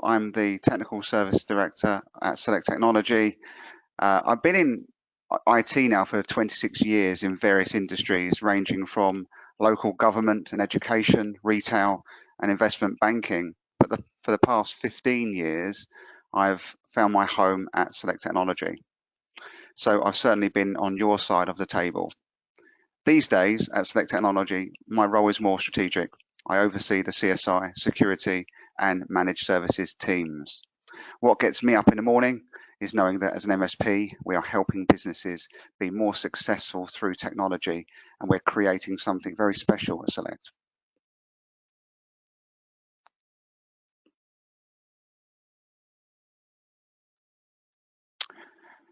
I'm the Technical Service Director at Select Technology. I've been in IT now for 26 years in various industries, ranging from local government and education, retail and investment banking. But for the past 15 years, I've found my home at Select Technology. So I've certainly been on your side of the table. These days at Select Technology, my role is more strategic. I oversee the CSI, security and managed services teams. What gets me up in the morning is knowing that as an MSP, we are helping businesses be more successful through technology, and we're creating something very special at Select.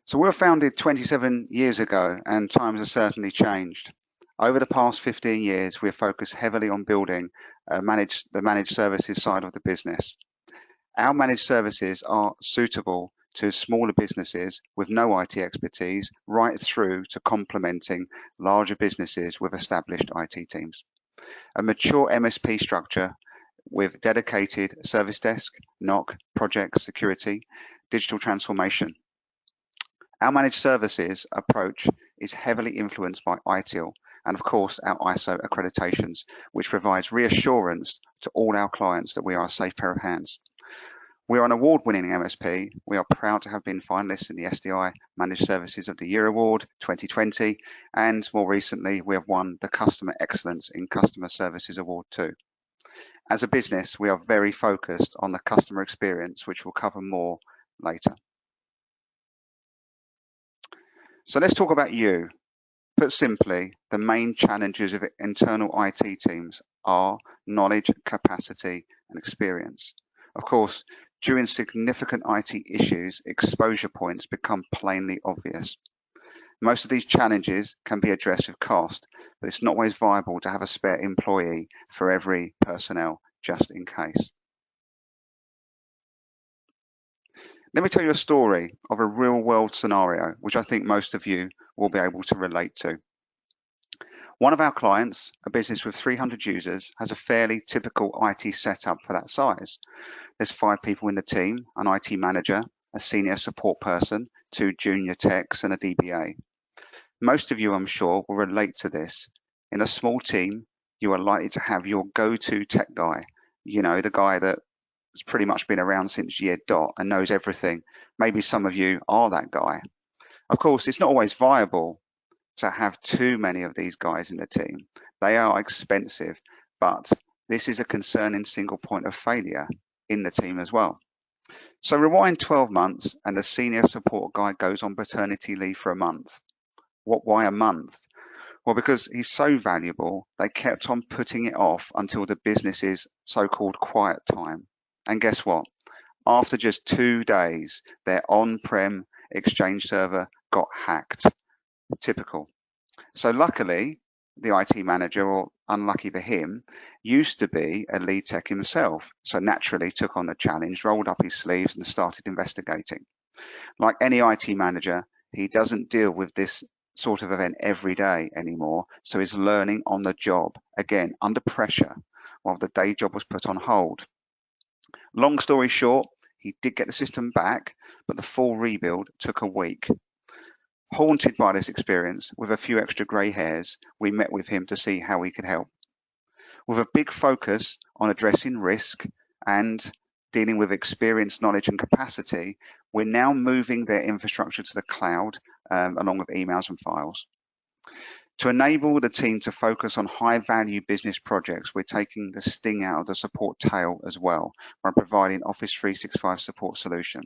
So we were founded 27 years ago, and times have certainly changed. Over the past 15 years, we've focused heavily on building the managed services side of the business. Our managed services are suitable to smaller businesses with no IT expertise, right through to complementing larger businesses with established IT teams. A mature MSP structure with dedicated service desk, NOC, project security, digital transformation. Our managed services approach is heavily influenced by ITIL and of course our ISO accreditations, which provides reassurance to all our clients that we are a safe pair of hands. We are an award-winning MSP. We are proud to have been finalists in the SDI Managed Services of the Year Award 2020, and more recently we have won the Customer Excellence in Customer Services Award too. As a business, we are very focused on the customer experience, which we'll cover more later. So let's talk about you. Put simply, the main challenges of internal IT teams are knowledge, capacity, and experience. Of course, during significant IT issues, exposure points become plainly obvious. Most of these challenges can be addressed with cost, but it's not always viable to have a spare employee for every personnel, just in case. Let me tell you a story of a real-world scenario, which I think most of you will be able to relate to. One of our clients, a business with 300 users, has a fairly typical IT setup for that size. There's 5 people in the team, an IT manager, a senior support person, 2 junior techs and a DBA. Most of you, I'm sure, will relate to this. In a small team, you are likely to have your go-to tech guy, you know, the guy that has pretty much been around since year dot and knows everything. Maybe some of you are that guy. Of course, it's not always viable to have too many of these guys in the team. They are expensive, but this is a concerning single point of failure in the team as well. So rewind 12 months and the senior support guy goes on paternity leave for a month. Why a month? Well, because he's so valuable, they kept on putting it off until the business's so-called quiet time. And guess what? After just 2 days, their on-prem Exchange server got hacked. Typical. So luckily, the IT manager, or unlucky for him, used to be a lead tech himself. So naturally took on the challenge, rolled up his sleeves and started investigating. Like any IT manager, he doesn't deal with this sort of event every day anymore. So he's learning on the job, again, under pressure, while the day job was put on hold. Long story short, he did get the system back, but the full rebuild took a week. Haunted by this experience, with a few extra grey hairs, we met with him to see how we could help. With a big focus on addressing risk and dealing with experience, knowledge and capacity, we're now moving their infrastructure to the cloud, along with emails and files. To enable the team to focus on high-value business projects, we're taking the sting out of the support tail as well by providing Office 365 support solution.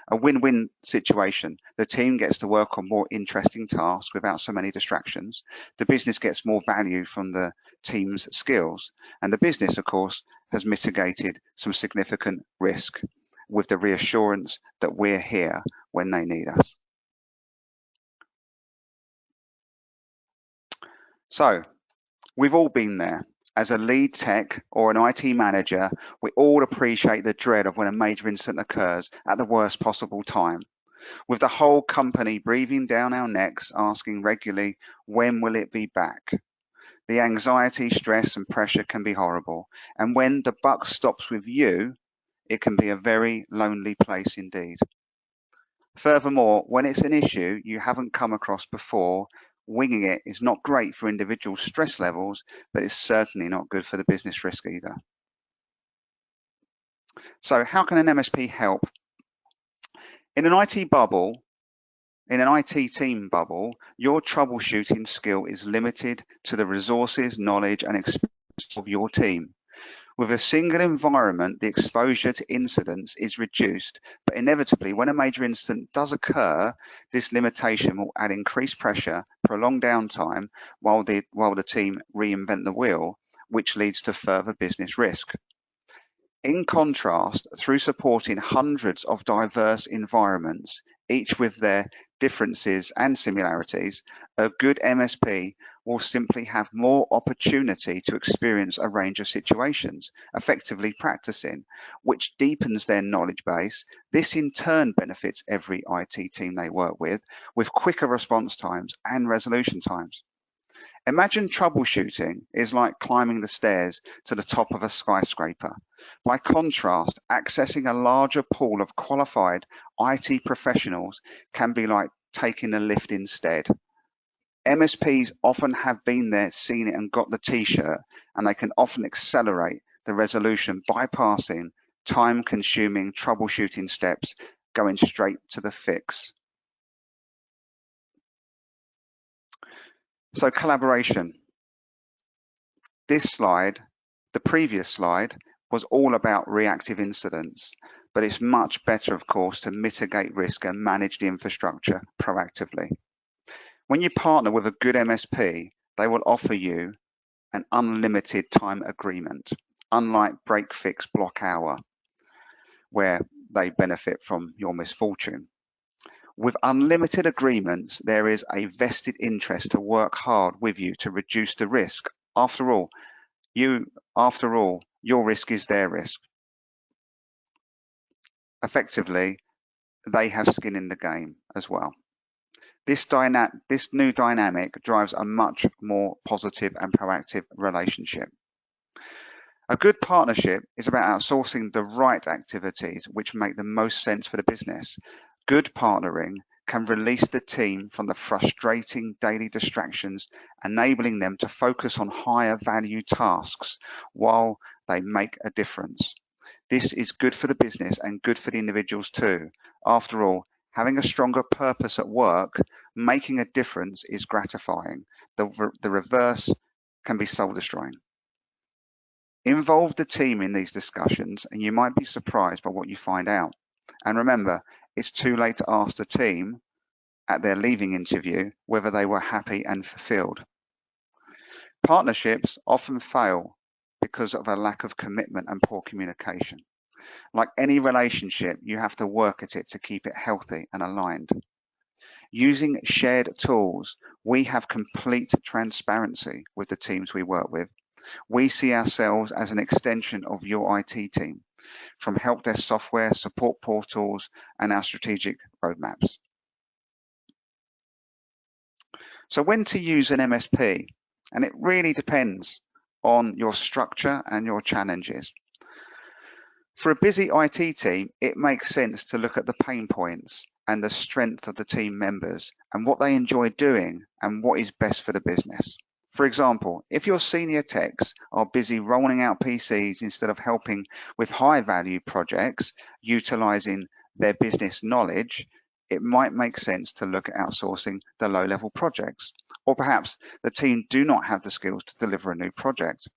A win-win situation. The team gets to work on more interesting tasks without so many distractions. The business gets more value from the team's skills. And the business, of course, has mitigated some significant risk with the reassurance that we're here when they need us. So we've all been there. As a lead tech or an IT manager, we all appreciate the dread of when a major incident occurs at the worst possible time. With the whole company breathing down our necks, asking regularly, when will it be back? The anxiety, stress and pressure can be horrible. And when the buck stops with you, it can be a very lonely place indeed. Furthermore, when it's an issue you haven't come across before, winging it is not great for individual stress levels, but it's certainly not good for the business risk either. So how can an MSP help? In an IT bubble, in an IT team bubble, your troubleshooting skill is limited to the resources, knowledge, and experience of your team. With a single environment, the exposure to incidents is reduced, but inevitably, when a major incident does occur, this limitation will add increased pressure, prolonged downtime, while the team reinvent the wheel, which leads to further business risk. In contrast, through supporting hundreds of diverse environments, each with their differences and similarities, a good MSP will simply have more opportunity to experience a range of situations, effectively practicing, which deepens their knowledge base. This in turn benefits every IT team they work with quicker response times and resolution times. Imagine troubleshooting is like climbing the stairs to the top of a skyscraper. By contrast, accessing a larger pool of qualified IT professionals can be like taking a lift instead. MSPs often have been there, seen it, and got the t-shirt, and they can often accelerate the resolution, bypassing time-consuming troubleshooting steps, going straight to the fix. So collaboration. This slide, the previous slide, was all about reactive incidents, but it's much better, of course, to mitigate risk and manage the infrastructure proactively. When you partner with a good MSP, they will offer you an unlimited time agreement, unlike break, fix, block hour, where they benefit from your misfortune. With unlimited agreements, there is a vested interest to work hard with you to reduce the risk. After all, your risk is their risk. Effectively, they have skin in the game as well. This new dynamic drives a much more positive and proactive relationship. A good partnership is about outsourcing the right activities which make the most sense for the business. Good partnering can release the team from the frustrating daily distractions, enabling them to focus on higher value tasks while they make a difference. This is good for the business and good for the individuals too. After all, having a stronger purpose at work, making a difference, is gratifying. The reverse can be soul-destroying. Involve the team in these discussions and you might be surprised by what you find out. And remember, it's too late to ask the team at their leaving interview whether they were happy and fulfilled. Partnerships often fail because of a lack of commitment and poor communication. Like any relationship, you have to work at it to keep it healthy and aligned. Using shared tools, we have complete transparency with the teams we work with. We see ourselves as an extension of your IT team, from help desk software, support portals, and our strategic roadmaps. So when to use an MSP? And it really depends on your structure and your challenges. For a busy IT team, it makes sense to look at the pain points and the strength of the team members and what they enjoy doing and what is best for the business. For example, if your senior techs are busy rolling out PCs instead of helping with high-value projects, utilizing their business knowledge, it might make sense to look at outsourcing the low-level projects. Or perhaps the team do not have the skills to deliver a new project.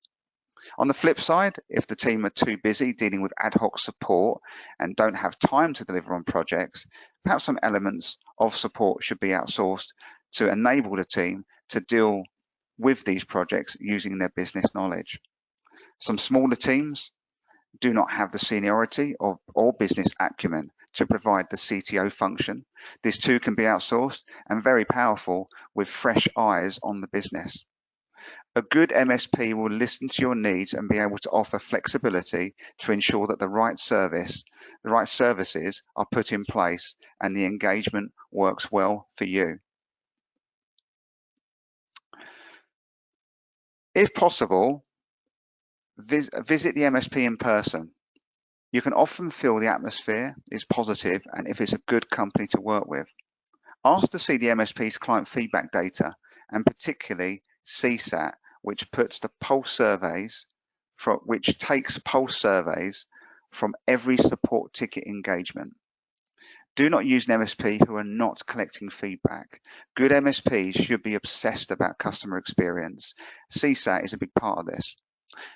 On the flip side, if the team are too busy dealing with ad hoc support and don't have time to deliver on projects, perhaps some elements of support should be outsourced to enable the team to deal with these projects using their business knowledge. Some smaller teams do not have the seniority or business acumen to provide the CTO function. This too can be outsourced and very powerful with fresh eyes on the business. A good MSP will listen to your needs and be able to offer flexibility to ensure that the right services are put in place and the engagement works well for you. If possible, visit the MSP in person. You can often feel the atmosphere is positive and if it's a good company to work with. Ask to see the MSP's client feedback data, and particularly CSAT, which takes pulse surveys from every support ticket engagement. Do not use an MSP who are not collecting feedback. Good MSPs should be obsessed about customer experience. CSAT is a big part of this.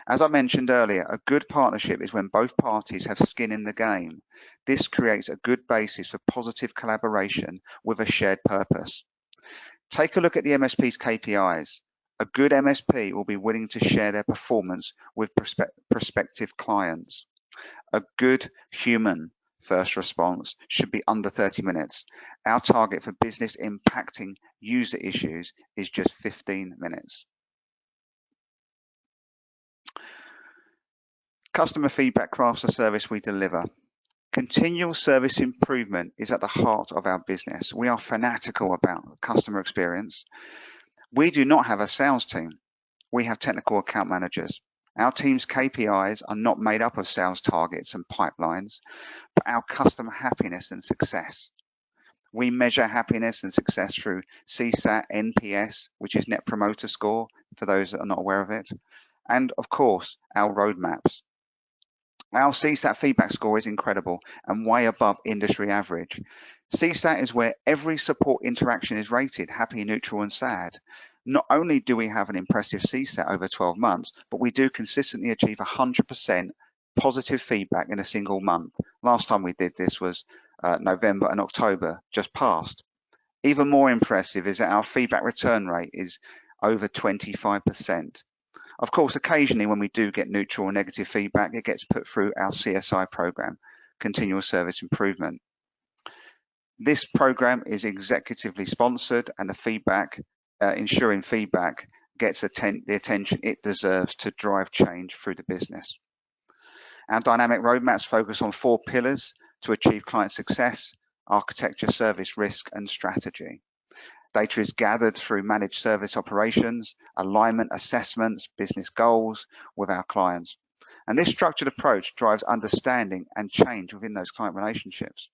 As I mentioned earlier, a good partnership is when both parties have skin in the game. This creates a good basis for positive collaboration with a shared purpose. Take a look at the MSP's KPIs. A good MSP will be willing to share their performance with prospective clients. A good human first response should be under 30 minutes. Our target for business impacting user issues is just 15 minutes. Customer feedback crafts the service we deliver. Continual service improvement is at the heart of our business. We are fanatical about customer experience. We do not have a sales team. We have technical account managers. Our team's KPIs are not made up of sales targets and pipelines, but our customer happiness and success. We measure happiness and success through CSAT, NPS, which is Net Promoter Score, for those that are not aware of it, and of course, our roadmaps. Our CSAT feedback score is incredible and way above industry average. CSAT is where every support interaction is rated happy, neutral, and sad. Not only do we have an impressive CSAT over 12 months, but we do consistently achieve 100% positive feedback in a single month. Last time we did this was November and October, just past. Even more impressive is that our feedback return rate is over 25%. Of course, occasionally when we do get neutral or negative feedback, it gets put through our CSI program, Continual Service Improvement. This program is executively sponsored, and the feedback, ensuring feedback gets the attention it deserves to drive change through the business. Our dynamic roadmaps focus on 4 pillars to achieve client success: architecture, service, risk, and strategy. Data is gathered through managed service operations, alignment assessments, business goals with our clients. And this structured approach drives understanding and change within those client relationships.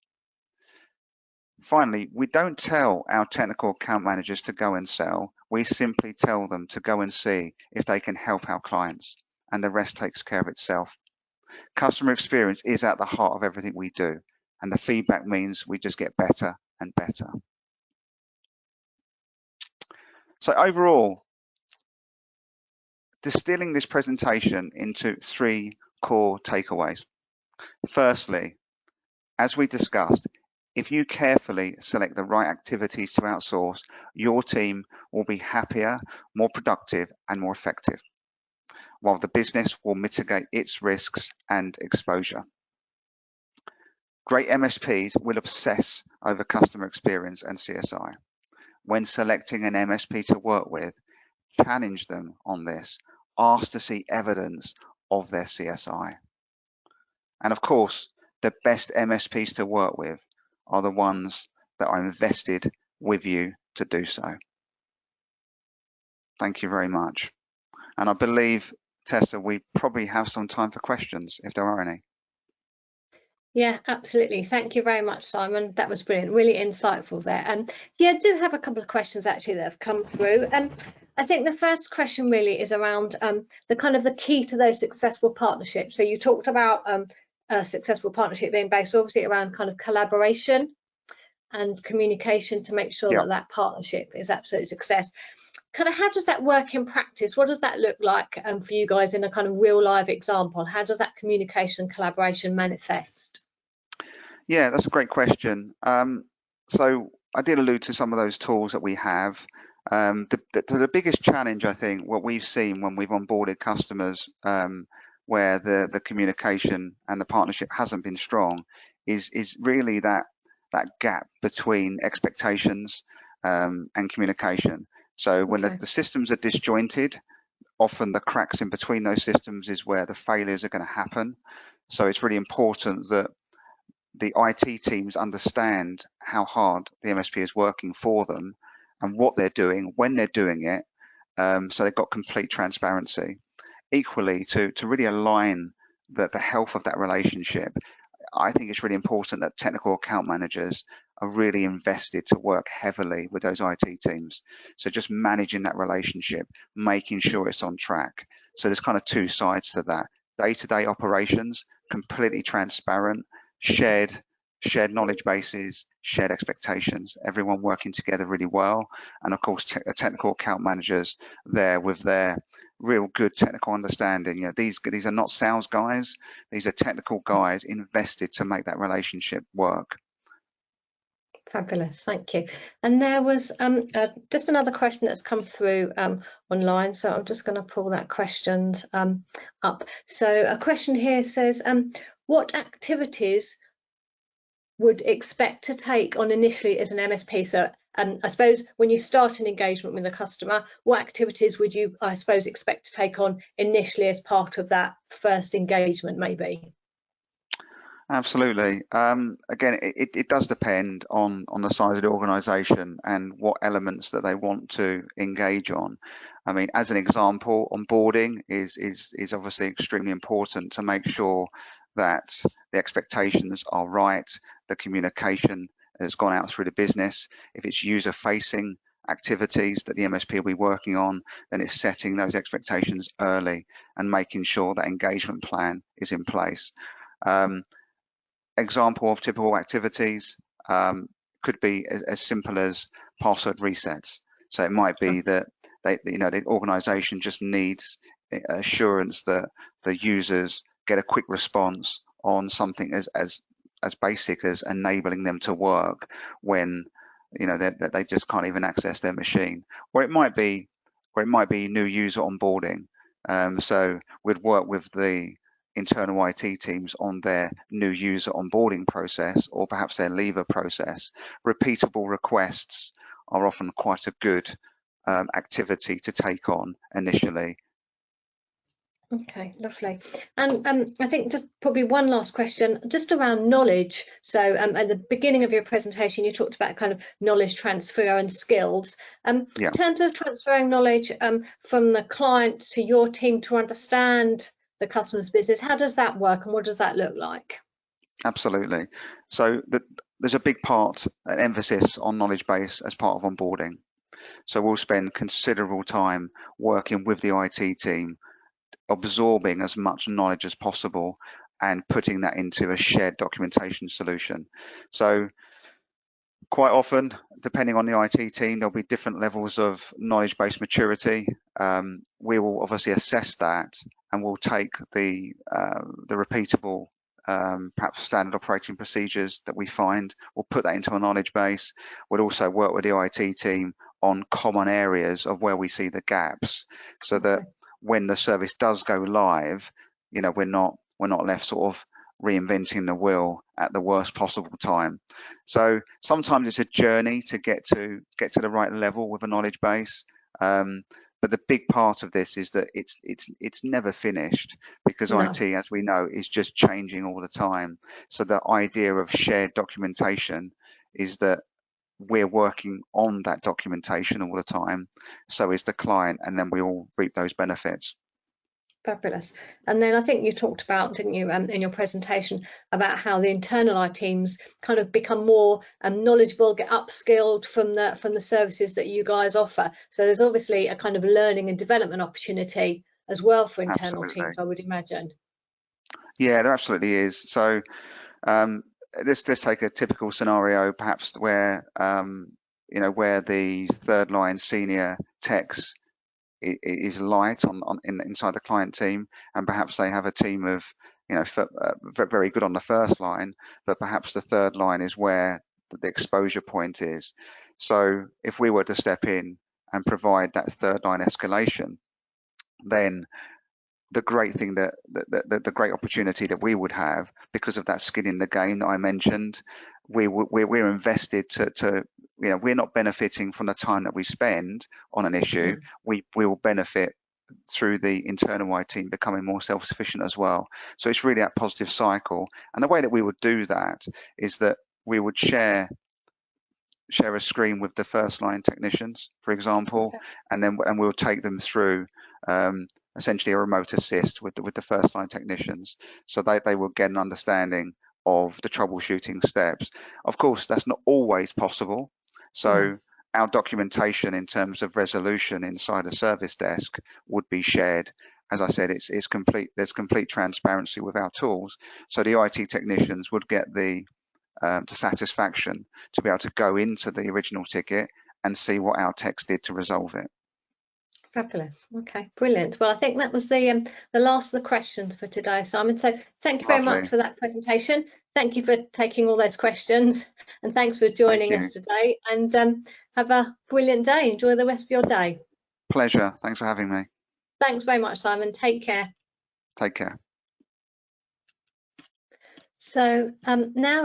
Finally, we don't tell our technical account managers to go and sell. We simply tell them to go and see if they can help our clients, and the rest takes care of itself. Customer experience is at the heart of everything we do, and the feedback means we just get better and better. So overall, distilling this presentation into 3 core takeaways. Firstly, as we discussed, if you carefully select the right activities to outsource, your team will be happier, more productive, and more effective, while the business will mitigate its risks and exposure. Great MSPs will obsess over customer experience and CSI. When selecting an MSP to work with, challenge them on this. Ask to see evidence of their CSI. And of course, the best MSPs to work with are the ones that are invested with you to do so. Thank you very much. And I believe, Tessa, we probably have some time for questions, if there are any. Yeah, absolutely. Thank you very much, Simon. That was brilliant, really insightful there. And yeah, I do have a couple of questions actually that have come through. And I think the first question really is around the key to those successful partnerships. So you talked about a successful partnership being based obviously around kind of collaboration and communication to make sure that that partnership is absolute success. Kind of how does that work in practice? What does that look like for you guys in a kind of real live example? How does that communication collaboration manifest? Yeah, that's a great question. So I did allude to some of those tools that we have. The biggest challenge, I think, what we've seen when we've onboarded customers where the communication and the partnership hasn't been strong is really that gap between expectations and communication. So when the systems are disjointed, often the cracks in between those systems is where the failures are going to happen. So it's really important that the IT teams understand how hard the MSP is working for them and what they're doing, when they're doing it, so they've got complete transparency. Equally, to really align the health of that relationship, I think it's really important that technical account managers are really invested to work heavily with those IT teams. So just managing that relationship, making sure it's on track. So there's kind of two sides to that. Day-to-day operations, completely transparent, shared knowledge bases, shared expectations, everyone working together really well. And of course, technical account managers there with their real good technical understanding. You know, these are not sales guys, these are technical guys invested to make that relationship work. Fabulous, thank you. And there was just another question that's come through online, so I'm just going to pull that question up. So a question here says, what activities would expect to take on initially as an MSP? So I suppose when you start an engagement with a customer, what activities would you, I suppose, expect to take on initially as part of that first engagement maybe? Absolutely. Again, it does depend on the size of the organisation and what elements that they want to engage on. I mean, as an example, onboarding is obviously extremely important to make sure that the expectations are right, the communication has gone out through the business. If it's user-facing activities that the MSP will be working on, then it's setting those expectations early and making sure that engagement plan is in place. Example of typical activities could be as simple as password resets. So it might be that the organization just needs assurance that the users get a quick response on something as basic as enabling them to work when they just can't even access their machine. Or it might be new user onboarding. So we'd work with the internal IT teams on their new user onboarding process, or perhaps their leaver process. Repeatable requests are often quite a good activity to take on initially. Okay, lovely. And I think just probably one last question, just around knowledge. So at the beginning of your presentation, you talked about kind of knowledge transfer and skills. In terms of transferring knowledge from the client to your team to understand the customer's business, how does that work and what does that look like? Absolutely. So there's a big part, an emphasis on knowledge base as part of onboarding. So we'll spend considerable time working with the IT team, absorbing as much knowledge as possible and putting that into a shared documentation solution. So quite often, depending on the IT team, there'll be different levels of knowledge-based maturity. We will obviously assess that, and we'll take the repeatable, perhaps standard operating procedures that we find. We'll put that into a knowledge base. We'll also work with the IT team on common areas of where we see the gaps, so that when the service does go live, we're not left sort of reinventing the wheel at the worst possible time. So sometimes it's a journey to get to the right level with a knowledge base. But the big part of this is that it's never finished, because IT, as we know, is just changing all the time. So the idea of shared documentation is that we're working on that documentation all the time, so is the client, and then we all reap those benefits. Fabulous. And then I think you talked about, didn't you, in your presentation, about how the internal IT teams kind of become more knowledgeable, get upskilled from the services that you guys offer. So there's obviously a kind of learning and development opportunity as well for internal teams, I would imagine. Yeah, there absolutely is. So let's take a typical scenario, perhaps where where the third line senior techs is light inside the client team, and perhaps they have a team of very good on the first line, but perhaps the third line is where the exposure point is. So if we were to step in and provide that third line escalation, then the great thing the great opportunity that we would have, because of that skin in the game that I mentioned, we're invested to we're not benefiting from the time that we spend on an issue. We will benefit through the internal IT team becoming more self-sufficient as well. So it's really that positive cycle. And the way that we would do that is that we would share a screen with the first line technicians, for example, and we'll take them through essentially a remote assist with the first line technicians, so they will get an understanding of the troubleshooting steps. Of course, that's not always possible, so our documentation in terms of resolution inside a service desk would be shared. As I said, it's complete. There's complete transparency with our tools, so the IT technicians would get the satisfaction to be able to go into the original ticket and see what our techs did to resolve it. Fabulous. Okay, brilliant. Well, I think that was the last of the questions for today, Simon. So thank you very much for that presentation. Thank you for taking all those questions, and thanks for joining us today. And have a brilliant day. Enjoy the rest of your day. Pleasure. Thanks for having me. Thanks very much, Simon. Take care. Take care. So now